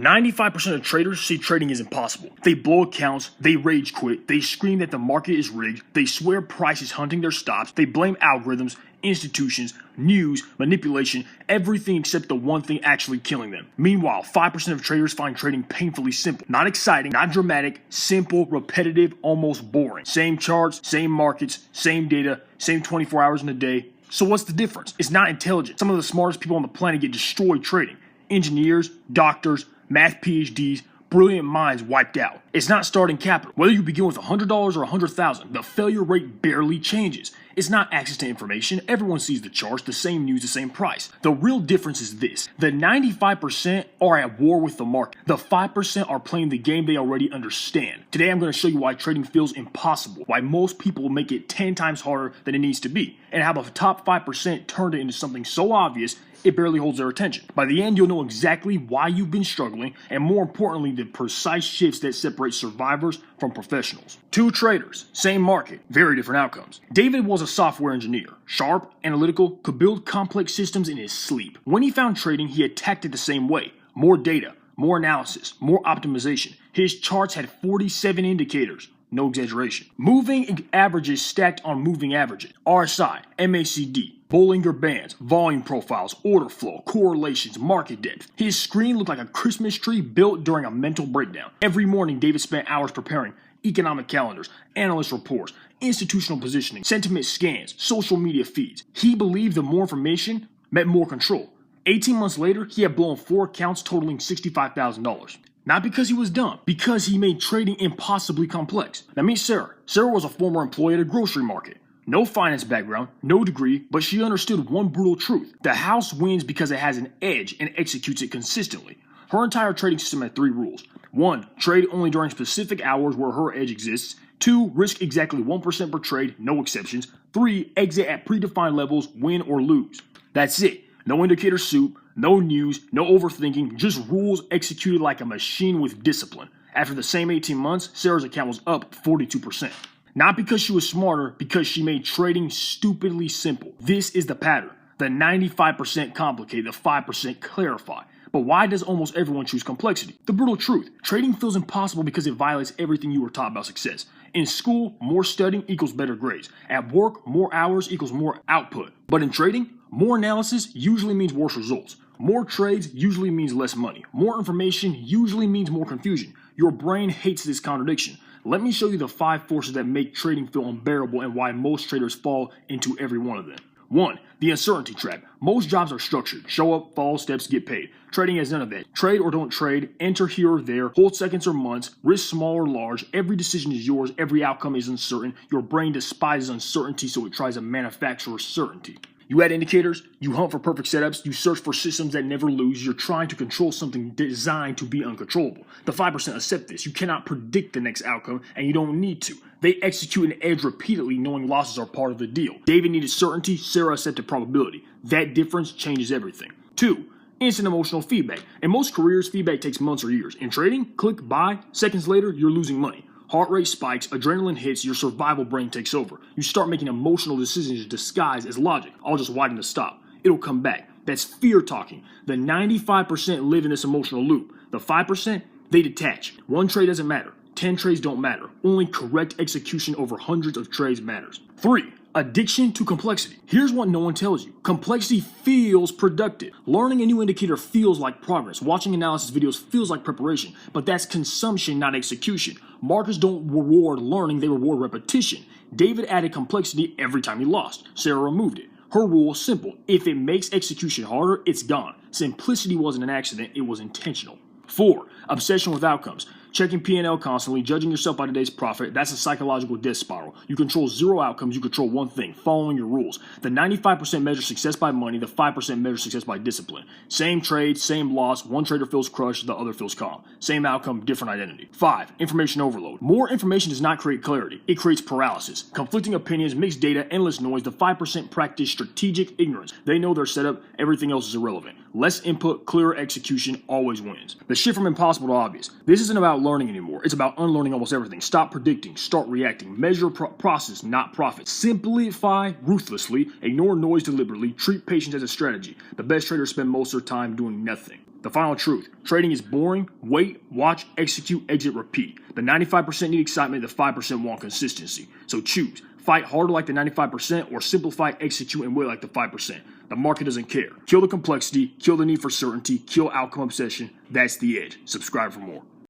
95% of traders see trading is impossible. They blow accounts, they rage quit, they scream that the market is rigged, they swear price is hunting their stops, they blame algorithms, institutions, news, manipulation, everything except the one thing actually killing them. Meanwhile, 5% of traders find trading painfully simple. Not exciting, not dramatic, simple, repetitive, almost boring. Same charts, same markets, same data, same 24 hours in a day. So what's the difference? It's not intelligent. Some of the smartest people on the planet get destroyed trading. Engineers, doctors, math PhDs, brilliant minds wiped out. It's not starting capital. Whether you begin with $100 or $100,000, the failure rate barely changes. It's not access to information. Everyone sees the charts, the same news, the same price. The real difference is this. The 95% are at war with the market. The 5% are playing the game they already understand. Today I'm going to show you why trading feels impossible, why most people make it 10 times harder than it needs to be, and how the top 5% turned it into something so obvious it barely holds their attention. By the end, you'll know exactly why you've been struggling, and more importantly, the precise shifts that separate survivors from professionals. Two traders, same market, very different outcomes. David was a software engineer, sharp, analytical, could build complex systems in his sleep. When he found trading, he attacked it the same way. More data, more analysis, more optimization. His charts had 47 indicators. No exaggeration. Moving averages stacked on moving averages. RSI, MACD, Bollinger Bands, volume profiles, order flow, correlations, market depth. His screen looked like a Christmas tree built during a mental breakdown. Every morning, David spent hours preparing economic calendars, analyst reports, institutional positioning, sentiment scans, social media feeds. He believed the more information meant more control. 18 months later, he had blown 4 accounts totaling $65,000. Not because he was dumb, because he made trading impossibly complex. Now meet Sarah. Sarah was a former employee at a grocery market. No finance background, no degree, but she understood one brutal truth. The house wins because it has an edge and executes it consistently. Her entire trading system had 3 rules. 1. Trade only during specific hours where her edge exists. 2. Risk exactly 1% per trade, no exceptions. 3. Exit at predefined levels, win or lose. That's it. No indicator soup, no news, no overthinking, just rules executed like a machine with discipline. After the same 18 months, Sarah's account was up 42%. Not because she was smarter, because she made trading stupidly simple. This is the pattern. The 95% complicate, the 5% clarify. But why does almost everyone choose complexity? The brutal truth. Trading feels impossible because it violates everything you were taught about success. In school, more studying equals better grades. At work, more hours equals more output. But in trading, more analysis usually means worse results. More trades usually means less money. More information usually means more confusion. Your brain hates this contradiction. Let me show you the 5 forces that make trading feel unbearable and why most traders fall into every one of them. 1. The uncertainty trap. Most jobs are structured. Show up, follow steps, get paid. Trading has none of that. Trade or don't trade, enter here or there, hold seconds or months, risk small or large. Every decision is yours, every outcome is uncertain. Your brain despises uncertainty, so it tries to manufacture certainty. You add indicators, you hunt for perfect setups, you search for systems that never lose, you're trying to control something designed to be uncontrollable. The 5% accept this. You cannot predict the next outcome, and you don't need to. They execute an edge repeatedly, knowing losses are part of the deal. David needed certainty, Sarah accepted probability. That difference changes everything. 2. Instant emotional feedback. In most careers, feedback takes months or years. In trading, click buy, seconds later, you're losing money. Heart rate spikes, adrenaline hits, your survival brain takes over. You start making emotional decisions disguised as logic. I'll just widen the stop. It'll come back. That's fear talking. The 95% live in this emotional loop. The 5%, they detach. 1 trade doesn't matter. 10 trades don't matter. Only correct execution over hundreds of trades matters. 3. Addiction to complexity. Here's what no one tells you. Complexity feels productive. Learning a new indicator feels like progress. Watching analysis videos feels like preparation, but that's consumption, not execution. Markets don't reward learning, they reward repetition. David added complexity every time he lost. Sarah removed it. Her rule is simple. If it makes execution harder, it's gone. Simplicity wasn't an accident, it was intentional. 4. Obsession with outcomes. Checking P&L constantly, judging yourself by today's profit, that's a psychological death spiral. You control 0 outcomes, you control one thing, following your rules. The 95% measure success by money, the 5% measure success by discipline. Same trade, same loss, one trader feels crushed, the other feels calm. Same outcome, different identity. 5. Information overload. More information does not create clarity, it creates paralysis. Conflicting opinions, mixed data, endless noise, the 5% practice strategic ignorance. They know their setup, everything else is irrelevant. Less input, clearer execution always wins. The shift from impossible to obvious. This isn't about learning anymore. It's about unlearning almost everything. Stop predicting, start reacting. Measure process, not profit. Simplify ruthlessly, ignore noise deliberately, treat patience as a strategy. The best traders spend most of their time doing nothing. The final truth: trading is boring. Wait, watch, execute, exit, repeat. The 95% need excitement, the 5% want consistency. So choose. Fight harder like the 95% or simplify, execute, and wait like the 5%. The market doesn't care. Kill the complexity, kill the need for certainty, kill outcome obsession. That's the edge. Subscribe for more.